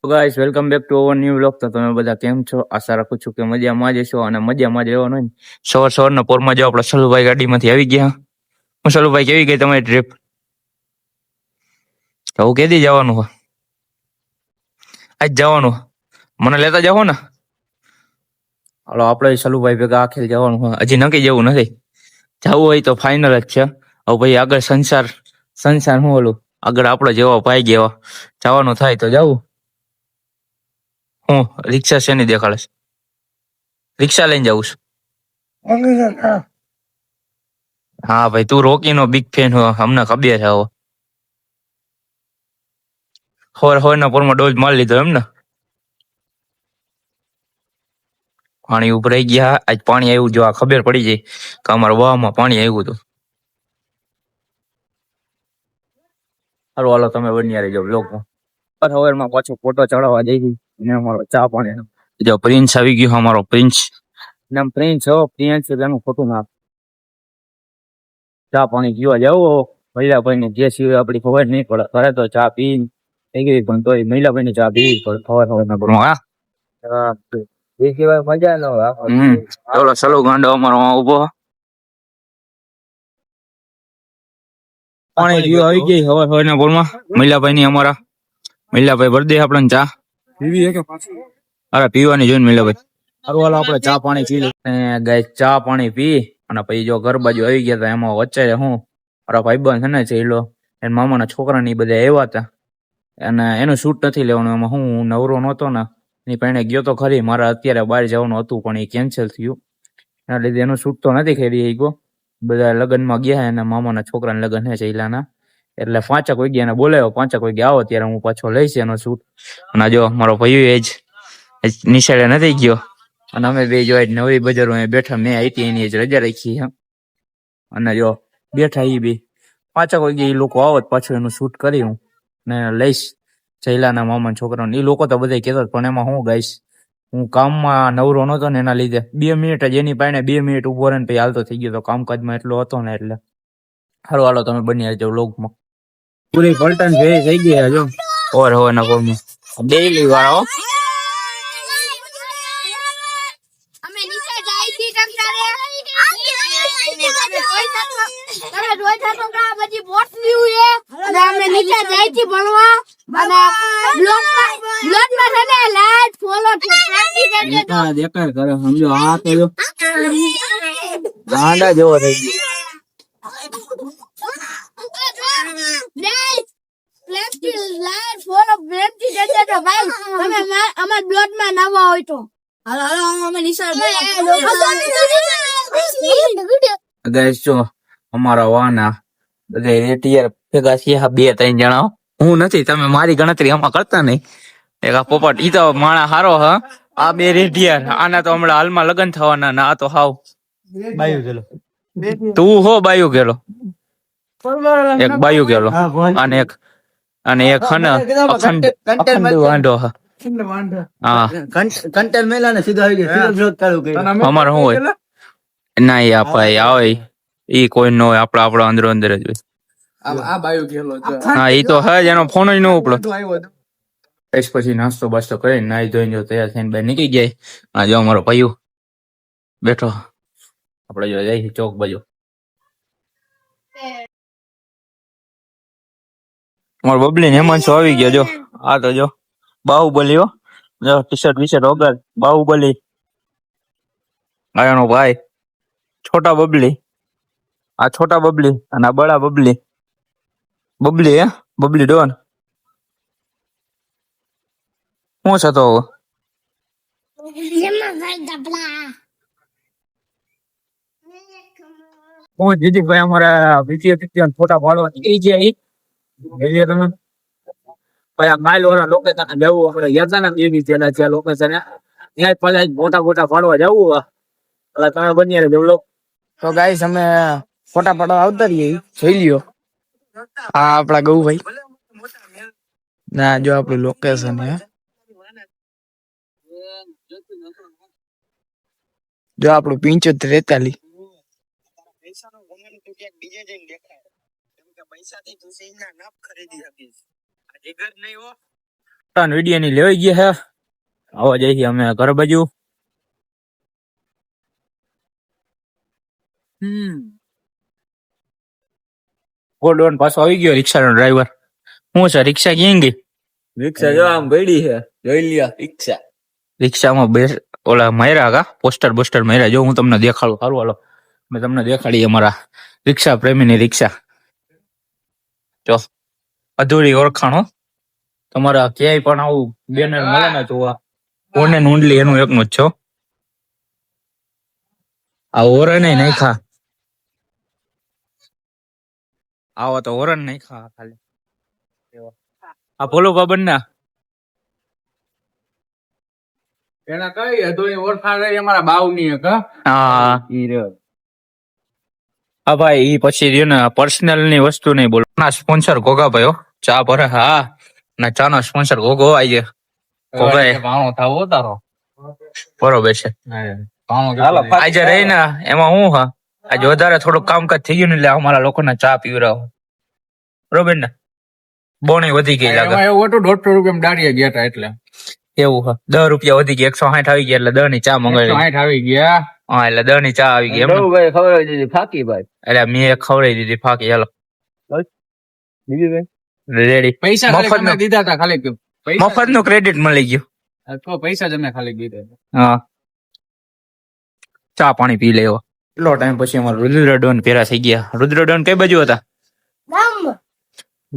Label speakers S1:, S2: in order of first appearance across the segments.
S1: તો guys welcome back to our new vlog. તો તમે બધા કેમ છો? આશા રાખું છું કે મજામાં જ છો અને મજામાં જ રહેવાનું હોય ને. સવારના પોરમાં જો આપણા સલુભાઈ ગાડીમાંથી આવી ગયા. હું સલુભાઈ કેવી ગઈ તમારી ટ્રીપ? હું કેદી જવાનું હોય? આજ જવાનું મને લેતા જાવ ને. હાલો આપણે સલુભાઈ ભેગા આખેલ જવાનું હોય. હજી નક્કી જેવું નથી. જવું હોય તો ફાઇનલ જ છે. હવે ભાઈ આગળ સંસાર શું ઓલું આગળ આપણે જેવા પાઈ ગયા જવાનું થાય તો જવું. હું રિક્ષા શેની દેખાડે છે? રિક્ષા લઈને જવું છું. હા ભાઈ તું રોકીનો બિગ ફેન હો, અમને ખબર છે. હવે હોરના પોરમાં ડોઝ મારી લીધો એમ ને? પાણી ઉભરાઈ ગયા. આજ પાણી આવ્યું જો આ ખબર પડી જાય કે અમારા વાવમાં પાણી આવ્યું હતું. સારું હાલો તમે બન્યા રહેજો બ્લોગમાં. સવારમાં પાછો ફોટો ચડાવવા જઈ ને અમારો ચા પાણી જો પ્રિન્સ આવી ગયો. અમારો પ્રિન્સ નામ પ્રિન્સ હો. પ્રિન્સ એનું ખોટું નામ. ચા પાણી પીવા જાવ મહિલાભાઈ ને જે સિવાય આપડી ખબર નહીં પડે. ઘરે તો ચા પી થઈ ગઈ પણ તોય મહિલાભાઈ ની ચા પીવી પડે સવારમાં. એ સિવાય મજા ન આવે. સલો ગાંડો અમારો ઉભો પાણી પીવા આવી ગઈ સવારના પોરમાં. મહિલાભાઈ ની અમારા મહિલાભાઈ ભરદે આપણને ચા પીવી કે પાછી? અરે પીવાની જોઈને મહિલાભાઈ. સારું હાલો આપણે ચા પાણી પી લઈએ. ગાય ચા પાણી પી અને પછી જો ઘર બાજુ આવી ગયા હતા. એમાં વચ્ચે હું મારા ભાઈબંધ છે ને ચેલો એના મામાના છોકરા ની બધા આવ્યા હતા અને એનું શૂટ નથી લેવાનું. એમાં હું નવરો નહોતો ને એની પહેણે ગયો તો ખરી. મારે અત્યારે બહાર જવાનું હતું પણ એ કેન્સલ થયું. એના લીધે એનું શૂટ તો નથી ખેડી ગયો. બધા લગ્નમાં ગયા એના મામાના છોકરાના લગ્ન છે ચૈલાના. એટલે 5 વાગ્યા એને બોલાવ્યો. 5 વાગ્યા આવો ત્યારે હું પાછો લઈશ એનો શૂટ. અને જો મારો ભાઈ જ નિશાળે નથી ગયો અને અમે બે જો નવી બજારો બેઠા. મેં આઈટી એની જ રજા રાખી છે અને જો બેઠા એ બી 5 વાગે એ લોકો આવત પાછું એનું શૂટ કરી હું ને લઈશ ચૈલાના મામાના છોકરાને. એ લોકો તો બધા કહેતા પણ એમાં હું ગાઈશ હું કામમાં નવરો નહોતો ને એના લીધે 2 મિનિટ જ એની પાસે 2 મિનિટ ઉભો રહે ને પછી હાલતો થઈ ગયો. તો કામકાજમાં એટલો હતો ને એટલે સારું હાલો તમે બની આવજો વ્લોગમાં. પૂરી પલટન થઈ ગઈ જો ઓર ના કોમ ડેઈલી વાળો દેખાય કરે સમજો. આ તો ગાંડા જેવો થઈ ગયો. અમારા વાના બધા રેટિયર ભેગા છે 2-3 જણા. હું નથી. તમે મારી ગણતરી આમાં કરતા નહીં. એક આ પોપટ ઈ તો માણા હારો હ. આ 2 રેટિયર આના તો હમણાં હાલમાં લગ્ન થવાના ના. આ તો હાવ બાયું ગેલો. તું હો બાયું ગેલો. એક બાયું ગેલો અને એક હન અખંડ વાંઢો હ. હા કંટેલ મેલા ને સીધો આવી ગયો. સીધો ચાલુ કર્યો. અમાર શું હોય ના યા ભાઈ આવે ઈ કોઈ નો હોય. આપડા અંદરો અંદર જ હોય. આ બાયું ગેલો હા ઈ તો હે એનો ફોન જ ન ઉપડો. પછી નાસ્તો બાસ્તો કરીને નાઈ ધોઈને તૈયાર થઈને બહાર નીકળી જાય. આ જો અમારો પૈયું બેઠો. આપણે જો જાય ચોક બાજુ. અમારો બબલી ને હેમાંશો આવી ગયો. જો આ તો જો બાહુબલી હો. જો ટી શર્ટ વગર બાહુબલી. આયાનો ભાઈ છોટા બબલી. આ છોટા બબલી અને આ બડા બબલી. બબલી હે બબલી ડોન. શું છે તો હું જીજીભાઈ અમારા વિદ્યાર્થી ફોટા પાડવાની એ છે. તમે માઇલ વાળા લોકેશન જવું આપણે યતા ને એવી પેલા છે લોકેશન ત્યાં પેલા ફોટા પાડવા જવું. એટલે તમે બની રહ્યો. તો ગાઈસ અમે ફોટા પાડવા આવતા રહીએ. જોઈ લ્યો આ આપડા ગૌભાઈ ના જો આપણું લોકેશન હે. જો આપણું 7543. પૈસા થી ખરીદી શકીશ. વિડીયો ની લેવાઈ ગયા હે. આવા જઈએ અમે ઘર બાજુ. ગોડોન પાછો આવી ગયો રિક્ષાનો ડ્રાઈવર. હું છે રિક્ષા ક્યાં ગઈ?
S2: રિક્ષા જો આમ પડી છે, જોઈ લ્યો રિક્ષા.
S1: રિક્ષામાં બેસ ઓલા માર્યા કા પોસ્ટર માર્યા. જો હું તમને દેખાડું. સારું હાલો મેં તમને દેખાડી અમારા રિક્ષા પ્રેમીની રિક્ષા. જો અધૂરી ઓળખાણો. તમારા ક્યાંય પણ આવું બેનર મળે ને જોવા ઓને નોંધલી એનું એકનું જ છો. આ ઓરન નહીં ખા. આવો તો ઓરન નહીં ખા ખાલી. આ બોલો બાબન ના
S2: એના કઈ અધૂરી ઓળખાણ રહી અમારા બાવની કા.
S1: હા હા ભાઈ ઈ પછી રહ્યો ને પર્સનલ ની વસ્તુ નહીં બોલો. ના સ્પોન્સર ગોગા ભાઈ ચા ભરે. હા ના ચા નો સ્પોન્સર ગોગો આવી ગોગા
S2: ભાણો થાવો તારો.
S1: બરોબર છે. આજે રહી ને એમાં હું હા આજે વધારે થોડુંક કામકાજ થઈ ગયું ને એટલે અમારા લોકોને ચા પીવડાવો. બરોબર ને બોણી વધી ગઈ લાગે.
S2: એવું હતું 150 રૂપિયા દાડીએ ગયા હતા એટલે
S1: એવું હા 10 રૂપિયા વધી ગયા 160 આવી ગયા એટલે 10 ની ચા મંગાવી.
S2: 160 આવી ગયા.
S1: હા એટલે 10 ની ચા આવી ગઈ.
S2: ભાઈ ખવડાવી દીધી ફાકી ભાઈ.
S1: એટલે મેં ખવડાવી દીધી ફાકી. હાલો રેડી.
S2: પૈસા
S1: મફત
S2: ખાલી દીધા હતા ખાલી
S1: મફત નું ક્રેડિટ મળી ગયું.
S2: તો પૈસા જ અમે ખાલી દીધા.
S1: હા ચા પાણી પી લેવો. કેટલો ટાઈમ પછી અમારે રુદ્રડોન પેરા થઈ ગયા. રુદ્રડોન કઈ બાજુ હતા?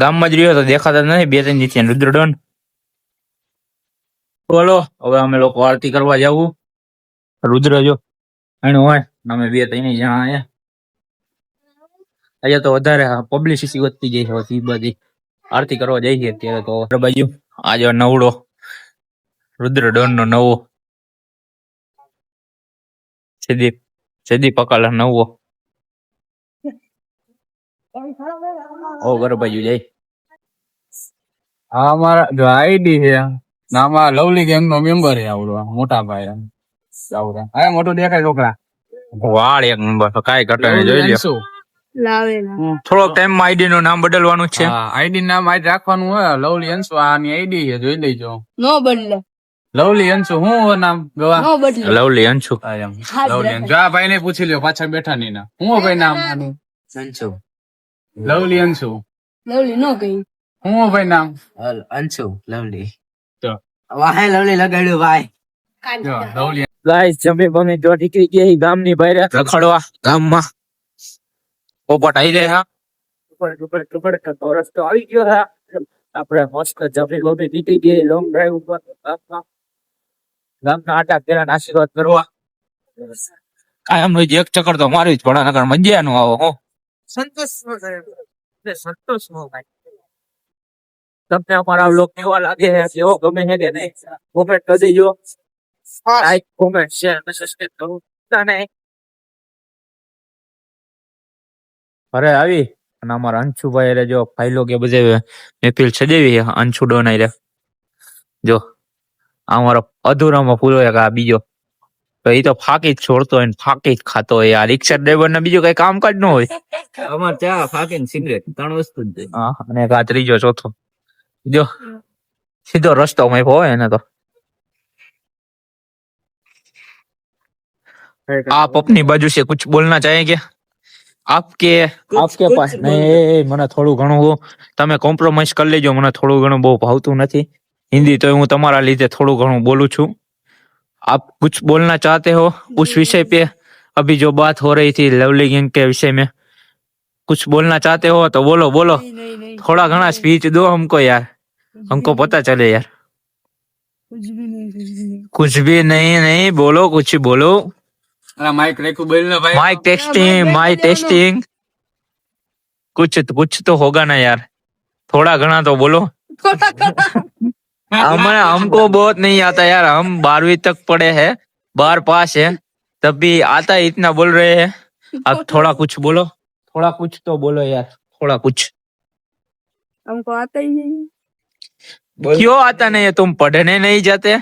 S1: ગામમાં જ રહ્યો તો દેખાતા નથી 2-3 દિવસથી રુદ્રડોન. બોલો હવે અમે લોકો આરતી કરવા જવું. રુદ્ર જો એનું હોય અમે 2-3 જણા આયા. અહીંયા તો વધારે પબ્લિસિટી વધતી જાય છે. બધી આરતી કરવા જઈએ અત્યારે તો બાજુ આજે નવડો રુદ્રડોન નો નવો સીધી પકાલા નવો ઓ ઘર બાજુ જાય.
S2: હા અમારા જો આઈડી છે નામાં લવલી ગેંગ નો મેમ્બર છે આવડો મોટા ભાઈ આવડો. હા મોટો દેખાય છોકરા.
S1: વાળ એક નંબર કાઈ ઘટે નહીં. જોઈ લ્યો થોડોક ટાઈમ માં આઈડી નું નામ બદલવાનું છે.
S2: આઈડી નામ આજ રાખવાનું હોય લવલી અંશુ. આની આઈડી છે જોઈ લેજો.
S3: નો બદલે
S2: લવલી અંશુ હું નામ ગવા
S3: નો બદલે
S1: લવલી અંશુ.
S2: લવલી અંશુ. આ ભાઈ ને પૂછી લ્યો પાછળ બેઠા ની ના હું ભાઈ નામ આનું
S4: અંશુ.
S2: લવલી અંશુ.
S3: લવલી નો કહી
S2: હું ભાઈ નામ
S4: અંશુ લવલી.
S2: તો
S4: વાહે લવલી લગાડ્યું ભાઈ.
S2: જો લવલી
S1: ગાઈસ જમી બમી જો નીકળી ગયા ગામની બહાર રખડવા. ગામમાં પોપટ આવી રહ્યા. રસ્તો આવી ગયો છે. આપણે મસ્ત જમી બમી નીકળી ગયા લોંગ ડ્રાઈવ ઉપર ગામના આટા કેરા આશીર્વાદ કરવા. કાયમ નો એક ચક્કર તો મારી જ પડે નકર મજા નો આવો. હો સંતોષ નો ભાઈ. તમને અમારા વ્લોગ કેવા લાગે છે કેવો ગમે છે કે નહીં કોમેન્ટ કરી દેજો. લાઈક કોમેન્ટ શેર અને સબસ્ક્રાઇબ કરવું નહીં. અરે આવી અને અમારા અંશુભાઈ એટલે જો ફાઇલો કે બધે મહેફિલ સજાવી છે. અંશુ ડોનાઈ રે જો અમારો અધૂરામાં પૂરો એક આ બીજો તો એ તો ફાકી જ છોડતો હોય ને ફાકી જ ખાતો હોય. આ રિક્ષા ડ્રાઈવર ને બીજું કઈ કામકાજ ન હોય.
S4: અમાર ચા ફાકીને સિગરેટ 3 વસ્તુ જ દે.
S1: હા અને એક આ ત્રીજો ચોથો જો સીધો રસ્તો માપ્યો હોય એને તો. आप अपनी बाजू से कुछ बोलना चाहेंगे? आपके पास नहीं મને થોડું ઘણું તમે કોમ્પ્રોમાઇઝ કરી લેજો. મને થોડું ઘણું બહુ ભાવતું નથી હિન્દી તો હું તમારા લીધે થોડું ઘણું બોલું છું. आप कुछ बोलना चाहते हो उस विषय पे? अभी जो बात हो रही थी लवली गैंग के विषय में कुछ बोलना चाहते हो तो बोलो बोलो.
S3: नहीं
S1: थोड़ा घना स्पीच दो हमको यार. हमको पता चले यार. कुछ भी नहीं बोलो कुछ बोलो.
S2: માઇક રેખું બોલ ને ભાઈ.
S1: माइक टेस्टिंग कुछ तो होगा ना यार. थोड़ा घना तो बोलो. हमको बहुत नहीं आता यार. हम 12वीं तक पढ़े हैं 12 पास है तब भी आता है इतना बोल रहे हैं. अब थोड़ा कुछ बोलो. थोड़ा कुछ तो बोलो यार. थोड़ा कुछ.
S3: हमको आता ही नहीं.
S1: क्यों आता नहीं है? तुम पढ़ने नहीं जाते?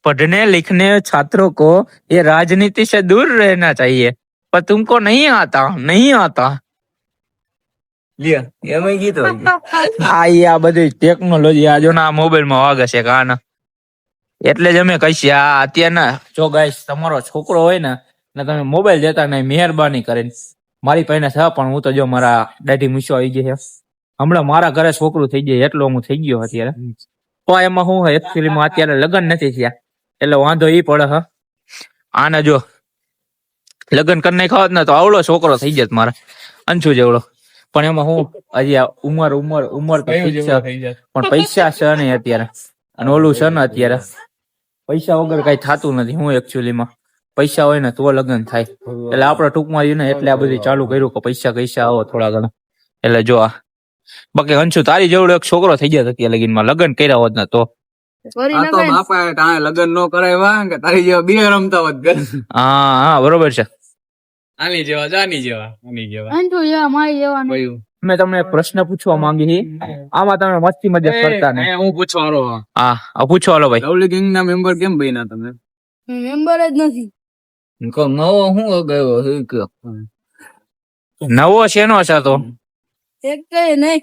S1: पढ़ने लिखने छात्रों को ये राजनीति से दूर रहना चाहिए पर तुमको नहीं आता.
S4: લ્યો એમાં કીધું
S1: આ બધી ટેકનોલોજી આ જો ના મોબાઈલ માં વાગે છે કાના એટલે જ અમે કહીએ આ અત્યારના જો ગાઈસ તમારો છોકરો હોય ને તમે મોબાઈલ દેતા નહીં મહેરબાની કરીને મારી પાસે છે પણ હું તો જો મારા દાઢી મૂછો આવી ગઈ છે હમણાં મારા ઘરે છોકરું થઈ જાય એટલો હું થઈ ગયો અત્યારે તો એમાં શું એકચ્યુઅલી માં અત્યારે લગ્ન નથી થયા એટલે વાંધો ઈ પડે હ આને જો લગ્ન કરી નાખ્યા હોત ને તો આવડો છોકરો થઈ જત મારા અંશુ જેવડો પણ એમાં હું હજી ઉમર તો ઠીક છે પણ પૈસા છે નહીં અત્યારે અને ઓલું છે ને અત્યારે પૈસા વગર કઈ થતું નથી હું એકચ્યુઅલી માં પૈસા હોય ને તો લગ્ન થાય એટલે આપડે ટૂંકમાં ને એટલે આ બધું ચાલુ કર્યું કે પૈસા આવો થોડા ઘણા એટલે જો આ બાકી અંશુ તારી જેવડો એક છોકરો થઈ જતો અત્યારે લગીનમાં લગ્ન કર્યા હોત ને તો
S3: ફરી
S2: આ તો
S3: નખાય.
S2: બાપા ટાણે લગ્ન નો કરાવ્યા કે તારી જેવા બે રમતા હોત ઘર.
S1: હા બરોબર છે
S2: આની જેવા જાની જેવા આની જેવા
S3: અંજુ જેવા મારી જેવાનું.
S2: કયું?
S1: મેં તમને એક પ્રશ્ન પૂછવા માંગી હતી આમાં તમે મસ્તી મજાક કરતા ને
S2: હું પૂછવાનો
S1: હા પૂછો હાલો ભાઈ
S2: લવલી ગેંગ ના મેમ્બર કેમ બન્યા તમે?
S3: મેમ્બર જ નથી.
S4: નવો હું ગયો શું કયો
S1: નવો શેનો છે તો
S3: એક કઈ નહીં.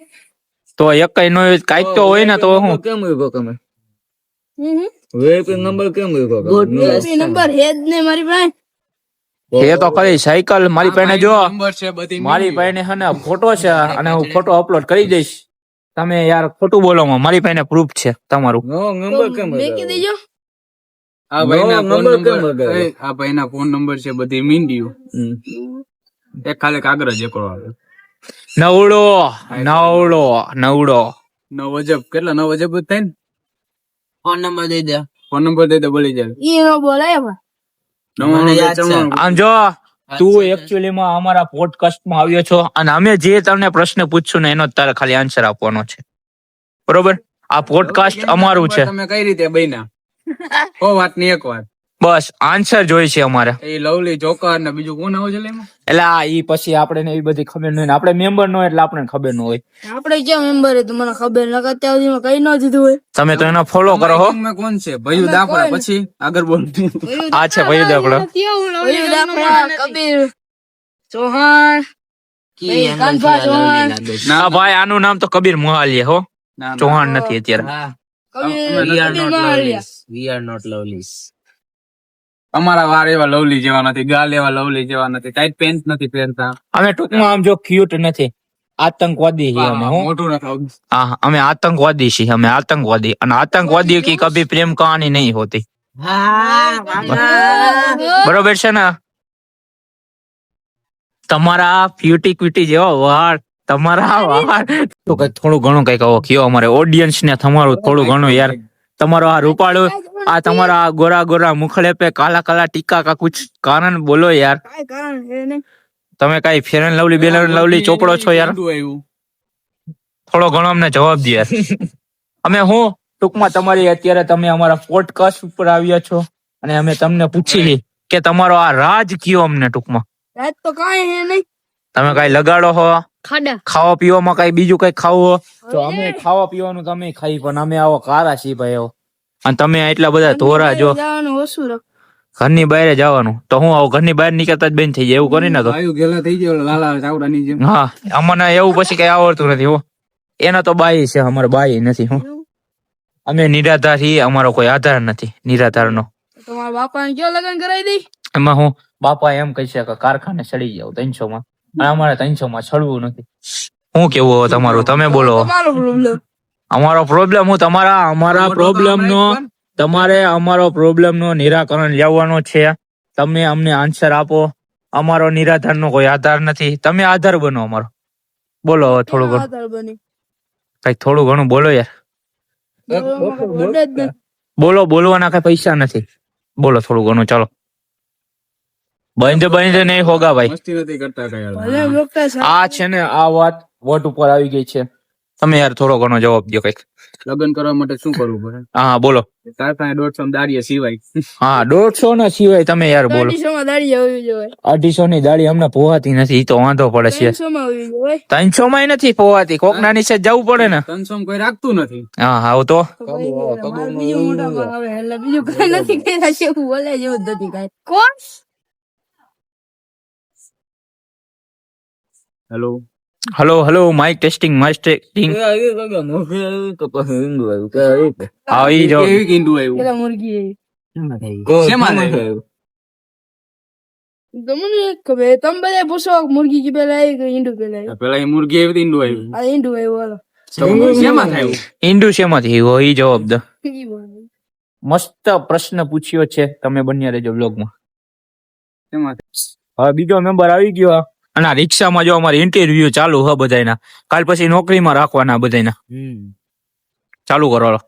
S1: તો એક નો કાંઈક તો હોય ને તો હું
S4: કેમ ગયો તમે
S3: હમ.
S4: વીઆઈપી નંબર કેમ ગયો
S3: VIP નંબર હે જ નહીં મારી પાસે.
S1: એ તો કરી સાયકલ મારી પાસે જો
S2: નંબર છે બધી
S1: મારી પાસે છે ને ફોટો છે અને હું ફોટો અપલોડ કરી દઈશ તમે યાર ખોટું બોલો માં મારી પાસે પ્રૂફ છે તમારું
S4: નવો નંબર કેમ
S3: મેકી દેજો.
S2: આ ભાઈના
S4: નવો
S2: ફોન
S4: નંબર કેમ
S2: નંબર
S4: બગાડ્યો?
S2: આ ભાઈના ફોન નંબર છે બધી મીંડ્યું એક ખાલી કાગળ જ એકલો આવે
S1: નવડો
S2: નવ અજબ કેટલા નવ અજબ જ થાય ને
S4: ફોન નંબર દઈ દે
S2: ફોન નંબર દઈ દે બોલી જાય
S3: ઈ નો બોલાય ભાઈ.
S2: નવ્વાણું
S4: યાદ છે.
S2: 94.
S1: આમ જો તું એકચ્યુઅલી માં અમારા પોડકાસ્ટ માં આવ્યો છો અને અમે જે તમને પ્રશ્ન પૂછશું ને એનો જ તારે ખાલી આન્સર આપવાનો છે બરોબર આ પોડકાસ્ટ અમારું છે
S2: તમે કઈ રીતે બન્યા કો વાત ની એક વાત
S1: બસ આન્સર જોઈ છે અમારે
S2: એ લવલી જોકર ને બીજું કોણ આવું છે લે એમાં?
S1: એટલે આ ઈ પછી આપણે ને એવી બધી ખબર ન હોય ને આપણે મેમ્બર ન હોય એટલે આપણને ખબર ન હોય
S3: આપણે ક્યાં મેમ્બર હે મને ખબર ન અત્યાર સુધીમાં કઈ ન દીધું હોય.
S1: તમે તો એનો ફોલો કરો હો
S2: ગેંગમાં કોણ છે ભયું દાફડા પછી આગળ બોલ
S1: આ છે ભાઈ દાખલો
S3: ભયું દાફડા, કબીર ચૌહાણ
S4: કી
S3: એ કાનભા ચૌહાણ.
S1: ના ભાઈ આનું નામ તો કબીર મોહાલીએ હો
S2: ના,
S1: ચૌહાણ નથી અત્યારે
S4: હા
S3: Kabir
S4: we are
S3: Kabir
S4: not
S3: Maria.
S4: lovelies we are not lovelies
S2: અમારા વાર એવા લવલી જેવા નથી ગાલ એવા લવલી જેવા નથી ટાઈટ પેન્ટ નથી પહેરતા
S1: અમે ટૂંકમાં આમ જો ક્યુટ નથી આતંકવાદી છીએ અમે હું
S2: મોટું નથી આવતું.
S1: હા અમે આતંકવાદી છીએ અમે આતંકવાદી અને આતંકવાદી की कभी प्रेम कहानी नहीं होती બરોબર છે ને તમારા ક્યુટી ક્યુટી જેવા વાળ તમારા વાળ તો કઈક થોડું ઘણું કઈક આવો કયો અમારે ઓડિયન્સ ને તમારું થોડું ઘણું યાર તમારો આ રૂપાળો આ તમારા આ ગોરા ગોરા મુખડે પે કાલા કાલા ટીકા કા કુછ કારણ બોલો યાર
S3: કાંઈ કારણ છે નહીં.
S1: તમે કઈ fair and lovely bell and lovely ચોપડો છો યાર
S2: ઊંધું આવ્યું.
S1: થોડો ઘણો અમને જવાબ દે યાર અમે હું ટૂંકમાં તમારી અત્યારે તમે અમારા પોડકાસ્ટ ઉપર આવ્યા છો અને અમે તમને પૂછી કે તમારો આ રાજ કયો અમને ટૂંકમાં
S3: રાત તો કાંઈ હે નહીં.
S1: તમે કઈ લગાડો હો
S3: ખાડા
S1: ખાવા પીવામાં કઈ બીજું કઈ ખાવું હો તો અમે ખાવા પીવાનું તમે ખાઈ પણ અમે આવો કારા છીએ ભાઈ આવો અને તમે એટલા બધા ધોરા જો
S3: જવાનું ઓછું રાખ.
S1: ઘરની બહાર જવાનું તો હું આવું ઘરની બહાર નીકળતા જ બંધ થઈ જાય એવું કરી ને તો
S2: વાયુ ગેલા થઈ ગયો લાલા ચાવડાની જેમ
S1: હા અમને એવું પછી કઈ આવડતું નથી હો એના તો બાઈ છે અમારે બાઈ નથી હું અમે નિરાધાર છીએ અમારો કોઈ આધાર નથી નિરાધાર નો
S3: તમારા બાપાને કયો લગ્ન કરાવી દઈ.
S1: એમાં હું બાપા એમ કહી છે કે કારખાને ચડી જાવ 300 માં અને અમારે 300 માં ચડવું નથી શું કેવું હવે તમારું તમે બોલો
S3: તમારો પ્રોબ્લેમ.
S1: અમારો પ્રોબ્લેમ હું અમારા પ્રોબ્લેમ નો તમારે અમારો પ્રોબ્લેમ નો નિરાકરણ લાવવાનો છે તમે અમને આન્સર આપો અમારો નિરાધાર નો કોઈ આધાર નથી તમે આધાર બનો અમારો બોલો હવે થોડું ઘણું
S3: આધાર બની.
S1: કઈક થોડું ઘણું બોલો યાર
S3: બોલે જ નહીં.
S1: બોલવાના કઈ પૈસા નથી બોલો થોડું ઘણું ચાલો બંધ નહીં હોગા ભાઈ
S2: મસ્તી નથી કરતા કઈ યાર.
S3: ભલે ડોક્ટર સાહેબ.
S1: આ છે ને આ વાત વોટ ઉપર આવી ગઈ છે તમે યાર થોડો ઘણો જવાબ દો કઈક
S2: લગ્ન કરવા માટે શું કરવું પડે?
S1: હા બોલો
S2: તાર પાસે 150 દાડીએ સિવાય
S1: હા 150 ના સિવાય તમે યાર બોલો
S3: 300 માં દાડી આવવી જોઈએ.
S1: 250 ની દાડી અમને પોહાતી નથી ઈ તો વાંધો પડે છે
S3: 300 માં આવવી જોઈએ.
S1: 300 માં નથી પોહાતી કોક ના નીચે જવું પડે ને
S2: 300 માં કોઈ રાખતું નથી.
S1: હા હા તો
S3: તો ભાઈ મારે બીજું મોઢામાં આવે એટલે બીજું કઈ નથી કર્યા છે એવું બોલે જેવું જ નથી કાંઈ. કોણ?
S2: Hello
S1: hello hello mike testing હા ઈ જો
S2: કેવી કીંડું આવ્યું
S3: પેલા મુરગી
S2: શેમાં થયું?
S3: તમને ખબર તમે બધા પૂછો મુરગી કે પેલા આવી કે ઈંડું પેલા આવ્યું
S2: પેલા એ મુરગી એવી ઈંડું આવ્યું
S3: આ ઈંડું આવ્યું હાલો
S2: શેમાં થયું?
S1: ઈંડુ શેમાંથી આવ્યું? ઈ જવાબ દો.
S3: ઈ બોલો.
S1: મસ્ત પ્રશ્ન પૂછ્યો છે, તમે બન્યા રહેજો બ્લોગમાં.
S2: શેમાં
S1: હવે બીજો મેમ્બર આવી ગયો અને આ રિક્ષામાં જો અમારી ઇન્ટરવ્યુ ચાલુ હ બધાયના. કાલ પછી નોકરીમાં રાખવાના બધાયના. ચાલુ કરો હાલો.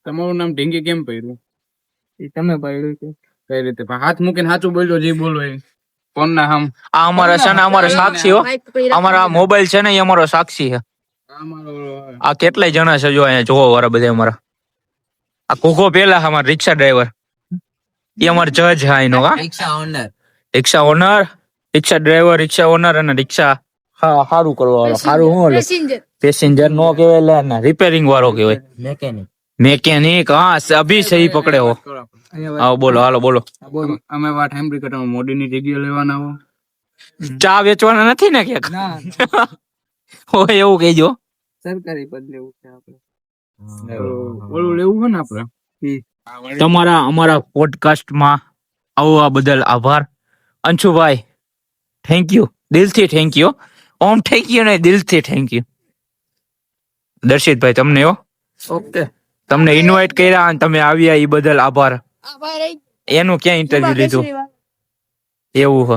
S2: તમારું નામ ઢીંગી કેમ પડ્યું? એ તમે પડ્યું કે કઈ રીતે? પણ હાથ મૂકીને સાચું બોલજો, જે બોલો એ. કોણ ના હમ?
S1: આ અમારા છે ને અમારો સાક્ષી હો.
S3: માઇક પકડી રાખો.
S1: અમારા મોબાઈલ છે ને એ અમારો સાક્ષી છે. આ કેટલાય જણા છે જો અહીંયા જોવા વાળા બધા અમારા. આ કોકો પેલા અમારા રિક્ષા ડ્રાઈવર. એ અમારો જજ હા એનો હા.
S4: રિક્ષા ઓનર.
S1: રિક્ષા ઓનર, રિક્ષા ડ્રાઈવર, રિક્ષા ઓનર અને રિક્ષા હા સારું કરવા વાળો. સારું હું ઓલું
S3: પેસેન્જર
S1: પેસેન્જર નો કહેવાય લે ના રિપેરિંગ વાળો કહેવાય.
S4: મેકેનિક.
S1: મેકેનિક હા અભી સહી પકડે હો. હા બોલો હાલો બોલો.
S2: અમે વાત સાંભળી કે તમે મોદીની જગ્યા લેવાના હો.
S1: ચા વેચવાના નથી ને ક્યાંક? હોય એવું કહેજો.
S2: સરકારી પદ લેવું છે આપણે. ઓલું લેવું છે ને આપણે.
S1: તમારા અમારા પોડકાસ્ટમાં આવવા બદલ આભાર અંશુભાઈ. થેન્ક યુ દિલથી thank you. Om thank you ને દિલથી થેન્ક યુ. દર્શિતભાઈ તમને હો
S2: ઓકે.
S1: તમને ઇન્વાઇટ કર્યા અને તમે આવ્યા એ બદલ આભાર.
S3: આ ભાઈ રહી
S1: એનું ક્યાં ઇન્ટરવ્યુ લીધું
S3: કેસરી
S1: એવું હ.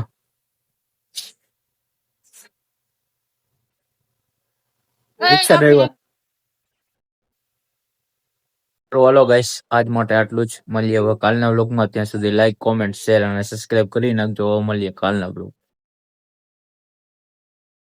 S1: રિક્ષા ડ્રાઈવર. તો હાલો ગાઈસ આજ માટે આટલું જ. મળીએ હવે કાલના વ્લોગમાં. ત્યાં સુધી લાઈક કોમેન્ટ શેર અને સબસ્ક્રાઇબ કરી નાખજો. હવે મળીએ કાલના વ્લોગ.